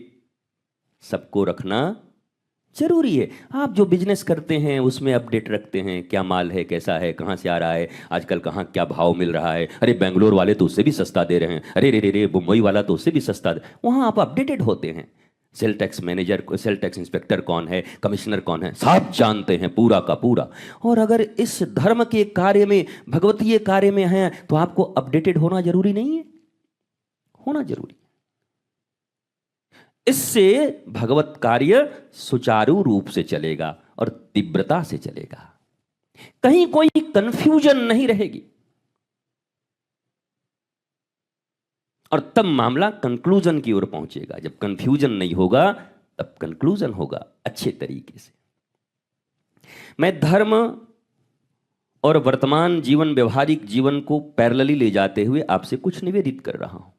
सबको रखना जरूरी है। आप जो बिजनेस करते हैं उसमें अपडेट रखते हैं, क्या माल है, कैसा है, कहां से आ रहा है, आजकल कहां क्या भाव मिल रहा है। अरे बेंगलोर वाले तो उससे भी सस्ता दे रहे हैं, अरे रे रे रे मुंबई वाला तो उससे भी सस्ता दे। वहां आप अपडेटेड होते हैं। Sale tax manager, sale tax inspector कौन है, कमिश्नर कौन है, सब जानते हैं पूरा का पूरा। और अगर इस धर्म के कार्य में, भगवतीय कार्य में हैं, तो आपको अपडेटेड होना जरूरी नहीं है? होना जरूरी। इससे भगवत कार्य सुचारू रूप से चलेगा और तीव्रता से चलेगा, कहीं कोई कंफ्यूजन नहीं रहेगी, और तब मामला कंक्लूजन की ओर पहुंचेगा। जब कंफ्यूजन नहीं होगा तब कंक्लूजन होगा अच्छे तरीके से। मैं धर्म और वर्तमान जीवन, व्यवहारिक जीवन को पैरेलली ले जाते हुए आपसे कुछ निवेदित कर रहा हूं,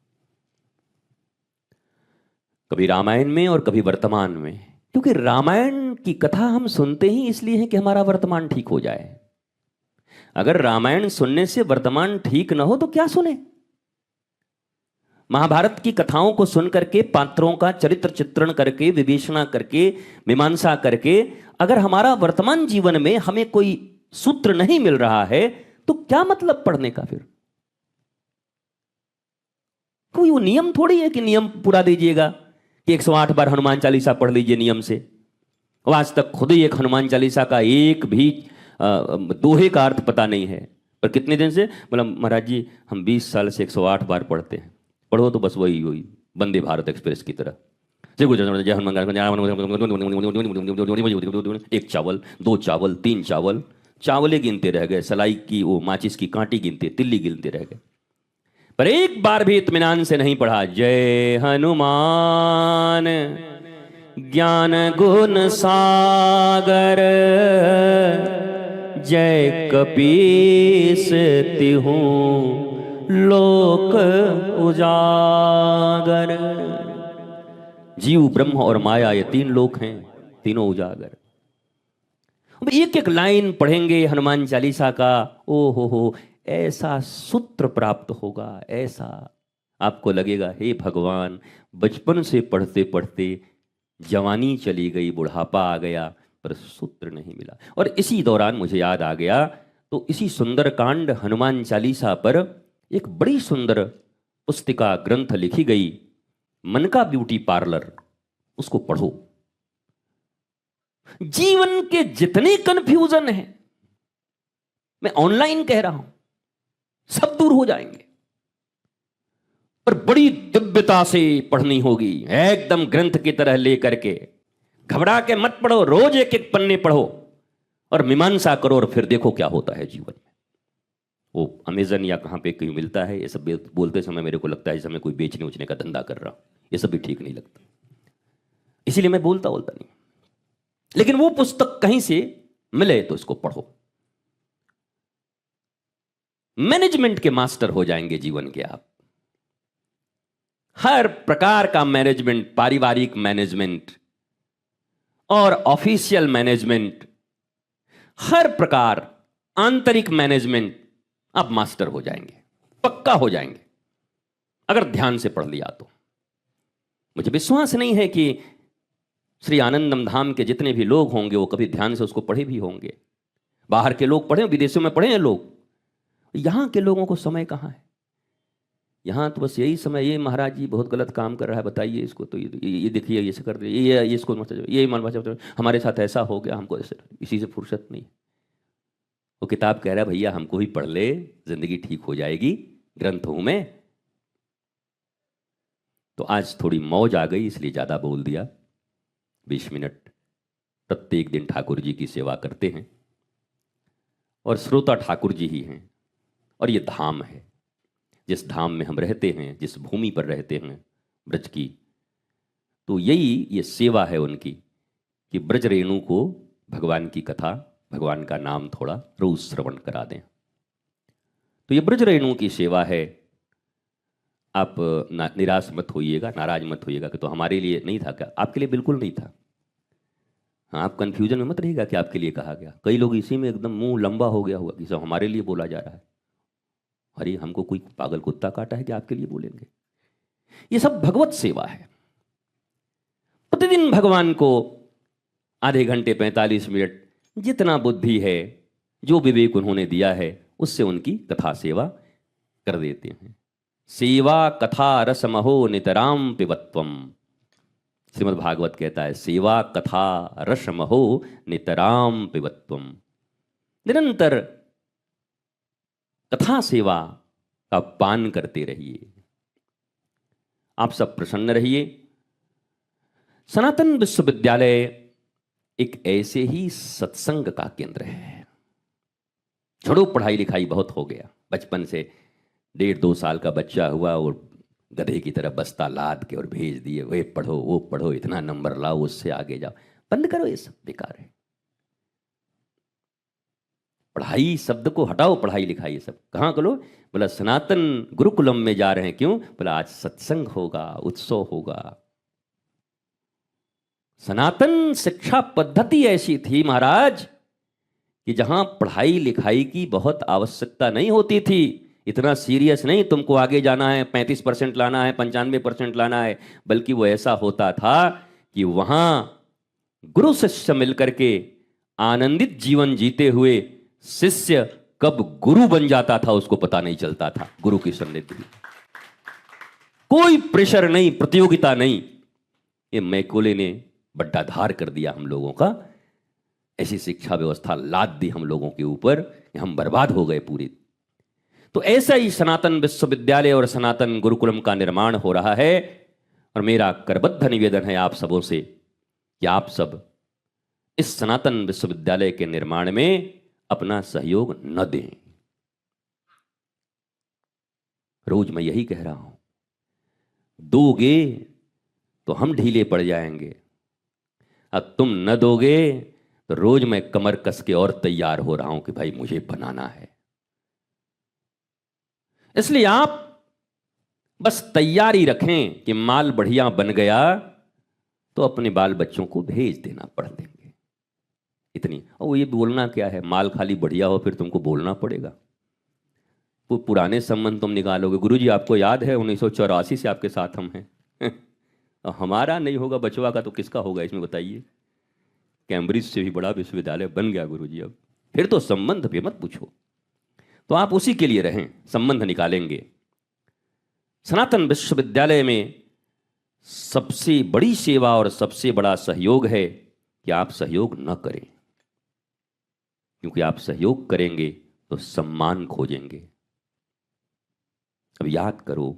कभी रामायण में और कभी वर्तमान में। क्योंकि रामायण की कथा हम सुनते ही इसलिए है कि हमारा वर्तमान ठीक हो जाए। अगर रामायण सुनने से वर्तमान ठीक न हो तो क्या सुने? महाभारत की कथाओं को सुन करके, पात्रों का चरित्र चित्रण करके, विवेचना करके, मीमांसा करके, अगर हमारा वर्तमान जीवन में हमें कोई सूत्र नहीं मिल रहा है तो क्या मतलब पढ़ने का फिर? कोई वो नियम थोड़ी है कि नियम पूरा दीजिएगा कि 108 बार हनुमान चालीसा पढ़ लीजिए नियम से। और आज तक खुद ही एक हनुमान चालीसा का एक भी दोहे का अर्थ पता नहीं है। पर कितने दिन से बोला, महाराज जी हम 20 साल से 108 बार पढ़ते हैं। पढ़ो तो बस वही वही वंदे भारत एक्सप्रेस की तरह। एक चावल, 2 चावल, 3 चावल, चावले गिनते रह गए, सलाई की वो माचिस की कांटी गिनते, तिल्ली गिनते रह गए, पर एक बार भी इत्मीनान से नहीं पढ़ा जय हनुमान ज्ञान गुण सागर जय कपीस तिहु लोक उजागर। जीव, ब्रह्म और माया, ये 3 लोक हैं, तीनों उजागर। अब एक एक लाइन पढ़ेंगे हनुमान चालीसा का, ओ हो, ऐसा सूत्र प्राप्त होगा, ऐसा आपको लगेगा हे भगवान, बचपन से पढ़ते पढ़ते जवानी चली गई, बुढ़ापा आ गया, पर सूत्र नहीं मिला। और इसी दौरान मुझे याद आ गया, तो इसी सुंदरकांड हनुमान चालीसा पर एक बड़ी सुंदर पुस्तिका ग्रंथ लिखी गई, मन का ब्यूटी पार्लर, उसको पढ़ो। जीवन के जितने कंफ्यूजन हैं, मैं ऑनलाइन कह रहा हूं, सब दूर हो जाएंगे। पर बड़ी दिव्यता से पढ़नी होगी, एकदम ग्रंथ की तरह लेकर के। घबरा के मत पढ़ो, रोज एक एक पन्ने पढ़ो और मीमांसा करो, और फिर देखो क्या होता है जीवन में। वो अमेजन या कहां पे कहीं मिलता है, ये सब बोलते समय मेरे को लगता है जैसे मैं कोई बेचने उचने का धंधा कर रहा हूं। ये सब भी ठीक नहीं लगता, इसीलिए मैं बोलता नहीं। लेकिन वो पुस्तक कहीं से मिले तो इसको पढ़ो। मैनेजमेंट के मास्टर हो जाएंगे जीवन के आप। हर प्रकार का मैनेजमेंट, पारिवारिक मैनेजमेंट और ऑफिशियल मैनेजमेंट, हर प्रकार आंतरिक मैनेजमेंट आप मास्टर हो जाएंगे, पक्का हो जाएंगे, अगर ध्यान से पढ़ लिया तो। मुझे विश्वास नहीं है कि श्री आनंदम धाम के जितने भी लोग होंगे वो कभी ध्यान से उसको पढ़े भी होंगे। बाहर के लोग पढ़े, विदेशों में पढ़े हैं लोग, यहां के लोगों को समय कहां है? यहां तो बस यही समय, ये महाराज जी बहुत गलत काम कर रहा है, बताइए इसको, तो ये देखिए, ये कर दे, ये इसको मत, ये मान बचा, हमारे साथ ऐसा हो गया, हमको ऐसे, इसी से फुर्सत नहीं। वो किताब कह रहा है भैया हमको ही पढ़ ले, जिंदगी ठीक हो जाएगी, ग्रंथों में। तो आज थोड़ी मौज आ गई इसलिए ज्यादा बोल दिया। 20 मिनट प्रत्येक दिन ठाकुर जी की सेवा करते हैं, और श्रोता ठाकुर जी ही हैं। और ये धाम है, जिस धाम में हम रहते हैं, जिस भूमि पर रहते हैं ब्रज की, तो यही ये सेवा है उनकी कि ब्रज रेणु को भगवान की कथा, भगवान का नाम थोड़ा रोज श्रवण करा दें। तो ये ब्रज रेणु की सेवा है। आप निराश मत होइएगा, नाराज मत होइएगा कि तो हमारे लिए नहीं था क्या? आपके लिए बिल्कुल नहीं था। हाँ, आप कंफ्यूजन में मत रहिएगा कि आपके लिए कहा गया। कई लोग इसी में एकदम मुंह लंबा हो गया हुआ कि सब हमारे लिए बोला जा रहा है। अरे हमको कोई पागल कुत्ता काटा है कि आपके लिए बोलेंगे? ये सब भगवत सेवा है। प्रतिदिन भगवान को आधे घंटे 45 मिनट, जितना बुद्धि है, जो विवेक उन्होंने दिया है, उससे उनकी कथा सेवा कर देते हैं। सेवा कथा रसमहो नितराम पिबत्वम। श्रीमद् भागवत कहता है सेवा कथा रसमहो नितराम पिबत्वम। निरंतर कथा सेवा का पान करते रहिए। आप सब प्रसन्न रहिए। सनातन विश्वविद्यालय एक ऐसे ही सत्संग का केंद्र है। छोड़ो पढ़ाई लिखाई बहुत हो गया। बचपन से 1.5-2 साल का बच्चा हुआ और गधे की तरह बस्ता लाद के और भेज दिए, वे पढ़ो वो पढ़ो, इतना नंबर लाओ, उससे आगे जाओ। बंद करो, ये सब बेकार है। पढ़ाई शब्द को हटाओ, पढ़ाई लिखाई ये सब कहाँ करो? बोला सनातन गुरुकुलम में जा रहे हैं। क्यों? बोला आज सत्संग होगा, उत्सव होगा। सनातन शिक्षा पद्धति ऐसी थी महाराज कि जहां पढ़ाई लिखाई की बहुत आवश्यकता नहीं होती थी, इतना सीरियस नहीं तुमको आगे जाना है, 35% लाना है, 95% लाना है, बल्कि वो ऐसा होता था कि वहां गुरु शिष्य मिलकर के आनंदित जीवन जीते हुए शिष्य कब गुरु बन जाता था उसको पता नहीं चलता था। गुरु की सन्निधि, कोई प्रेशर नहीं, प्रतियोगिता नहीं। ये मैकोले ने बड्डा धार कर दिया हम लोगों का। ऐसी शिक्षा व्यवस्था लाद दी हम लोगों के ऊपर कि हम बर्बाद हो गए पूरी। तो ऐसा ही सनातन विश्वविद्यालय और सनातन गुरुकुलम का निर्माण हो रहा है। और मेरा करबद्ध निवेदन है आप सबों से कि आप सब इस सनातन विश्वविद्यालय के निर्माण में अपना सहयोग न दें। रोज मैं यही कह रहा हूं, दोगे तो हम ढीले पड़ जाएंगे, अब तुम न दोगे तो रोज मैं कमर कस के और तैयार हो रहा हूं कि भाई मुझे बनाना है। इसलिए आप बस तैयारी रखें कि माल बढ़िया बन गया तो अपने बाल बच्चों को भेज देना, पढ़ लेंगे इतनी। और ये बोलना क्या है, माल खाली बढ़िया हो फिर तुमको बोलना पड़ेगा। वो पुराने संबंध तुम निकालोगे। गुरुजी आपको याद है 1984 से आपके साथ हम हैं हमारा नहीं होगा बचवा का तो किसका होगा इसमें बताइए। कैम्ब्रिज से भी बड़ा विश्वविद्यालय बन गया गुरुजी अब, फिर तो संबंध पे मत पूछो। तो आप उसी के लिए रहें, संबंध निकालेंगे। सनातन विश्वविद्यालय में सबसे बड़ी सेवा और सबसे बड़ा सहयोग है कि आप सहयोग न करें, क्योंकि आप सहयोग करेंगे तो सम्मान खोजेंगे। अब याद करो,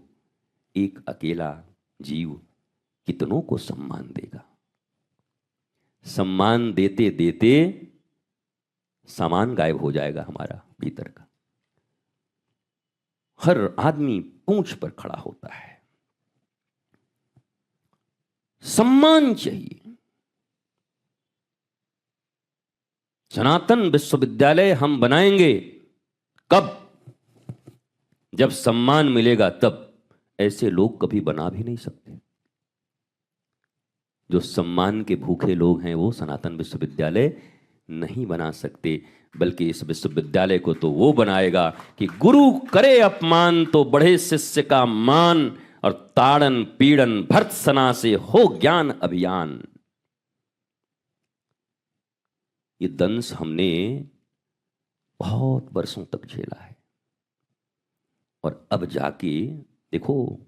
एक अकेला जीव कितनों को सम्मान देगा। सम्मान देते देते सामान गायब हो जाएगा हमारा भीतर का। हर आदमी पूंछ पर खड़ा होता है, सम्मान चाहिए। सनातन विश्वविद्यालय हम बनाएंगे कब? जब सम्मान मिलेगा तब। ऐसे लोग कभी बना भी नहीं सकते। जो सम्मान के भूखे लोग हैं वो सनातन विश्वविद्यालय नहीं बना सकते, बल्कि इस विश्वविद्यालय को तो वो बनाएगा कि गुरु करे अपमान तो बढ़े शिष्य का मान, और ताड़न पीड़न भर्त्सना से हो ज्ञान अभियान। ये दंश हमने बहुत वर्षों तक झेला है, और अब जाके देखो,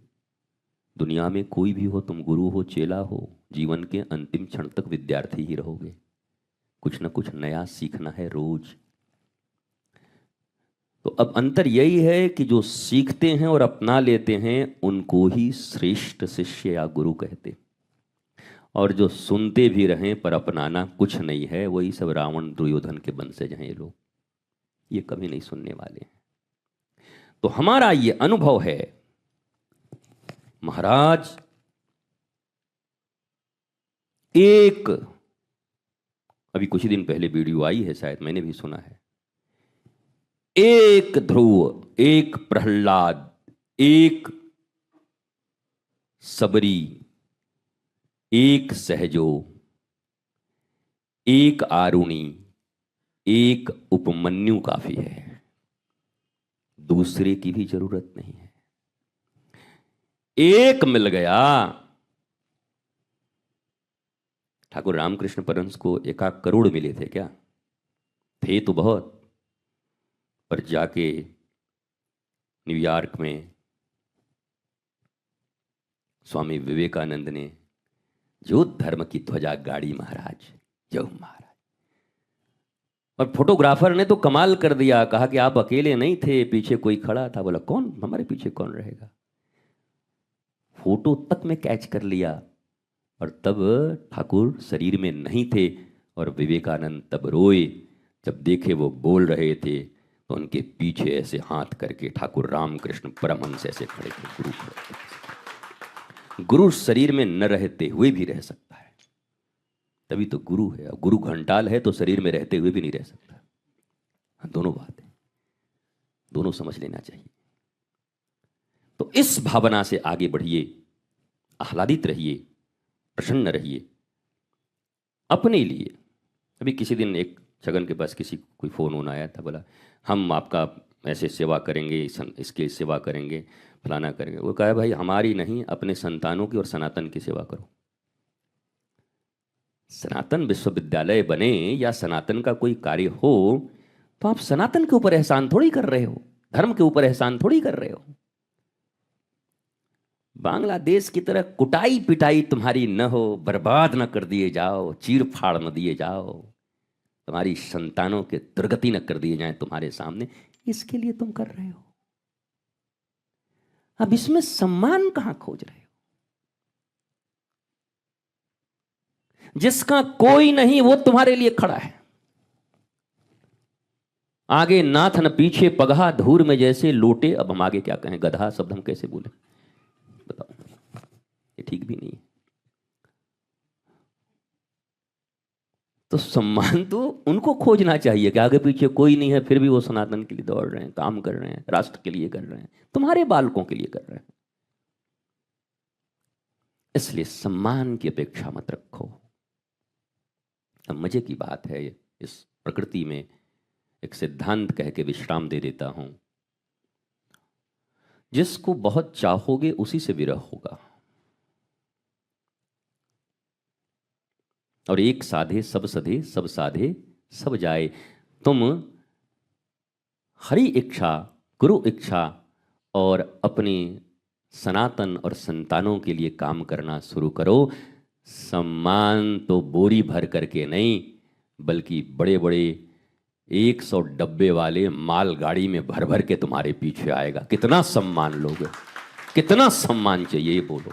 दुनिया में कोई भी हो, तुम गुरु हो चेला हो, जीवन के अंतिम क्षण तक विद्यार्थी ही रहोगे। कुछ ना कुछ नया सीखना है रोज। तो अब अंतर यही है कि जो सीखते हैं और अपना लेते हैं उनको ही श्रेष्ठ शिष्य या गुरु कहते, और जो सुनते भी रहें पर अपनाना कुछ नहीं है, वही सब रावण दुर्योधन के वंशज हैं ये लोग। ये कभी नहीं सुनने वाले हैं। तो हमारा ये अनुभव है महाराज, एक अभी कुछ ही दिन पहले वीडियो आई है, शायद मैंने भी सुना है, एक ध्रुव, एक प्रहलाद, एक सबरी, एक सहजो, एक आरुणि, एक उपमन्यु काफी है। दूसरे की भी जरूरत नहीं है। एक मिल गया। ठाकुर रामकृष्ण परमहंस को 1 करोड़ मिले थे क्या? थे तो बहुत, पर जाके न्यूयॉर्क में स्वामी विवेकानंद ने जो धर्म की ध्वजा गाड़ी महाराज, जो महाराज। और फोटोग्राफर ने तो कमाल कर दिया, कहा कि आप अकेले नहीं थे, पीछे कोई खड़ा था। बोला कौन? हमारे पीछे कौन रहेगा? फोटो तक में कैच कर लिया। और तब ठाकुर शरीर में नहीं थे, और विवेकानंद तब रोए जब देखे वो बोल रहे थे, तो उनके पीछे ऐसे हाथ करके ठाकुर रामकृष्ण परमहंस ऐसे खड़े थे। गुरु खड़े थे। गुरु शरीर में न रहते हुए भी रह सकता है, तभी तो गुरु है। गुरु घंटाल है तो शरीर में रहते हुए भी नहीं रह सकता। दोनों बात है, दोनों समझ लेना चाहिए। तो इस भावना से आगे बढ़िए, आह्लादित रहिए, प्रसन्न रहिए अपने लिए। अभी किसी दिन एक छगन के पास किसी कोई फ़ोन वोन आया था, बोला हम आपका ऐसे सेवा करेंगे, इसके सेवा करेंगे, फलाना करेंगे। वो कहा भाई हमारी नहीं, अपने संतानों की और सनातन की सेवा करो। सनातन विश्वविद्यालय बने या सनातन का कोई कार्य हो तो आप सनातन के ऊपर एहसान थोड़ी कर रहे हो, धर्म के ऊपर एहसान थोड़ी कर रहे हो। बांग्लादेश की तरह कुटाई पिटाई तुम्हारी न हो, बर्बाद न कर दिए जाओ, चीर फाड़ न दिए जाओ, तुम्हारी संतानों के दुर्गति न कर दिए जाएं तुम्हारे सामने, इसके लिए तुम कर रहे हो। अब इसमें सम्मान कहां खोज रहे हो? जिसका कोई नहीं वो तुम्हारे लिए खड़ा है। आगे नाथ न पीछे पगहा, धूर में जैसे लोटे। अब हम आगे क्या कहें, गधा शब्द हम कैसे बोले बताओ, ये ठीक भी नहीं है। तो सम्मान तो उनको खोजना चाहिए कि आगे पीछे कोई नहीं है, फिर भी वो सनातन के लिए दौड़ रहे हैं, काम कर रहे हैं, राष्ट्र के लिए कर रहे हैं, तुम्हारे बालकों के लिए कर रहे हैं। इसलिए सम्मान की अपेक्षा मत रखो। अब मजे की बात है, इस प्रकृति में एक सिद्धांत कह के विश्राम दे देता हूं, जिसको बहुत चाहोगे उसी से विरह होगा, और एक साधे सब सधे, सब साधे सब जाए। तुम हरि इच्छा, गुरु इच्छा और अपनी सनातन और संतानों के लिए काम करना शुरू करो। सम्मान तो बोरी भर करके नहीं, बल्कि बड़े बड़े 100 डब्बे वाले मालगाड़ी में भर भर के तुम्हारे पीछे आएगा। कितना सम्मान लोगे, कितना सम्मान चाहिए ये बोलो।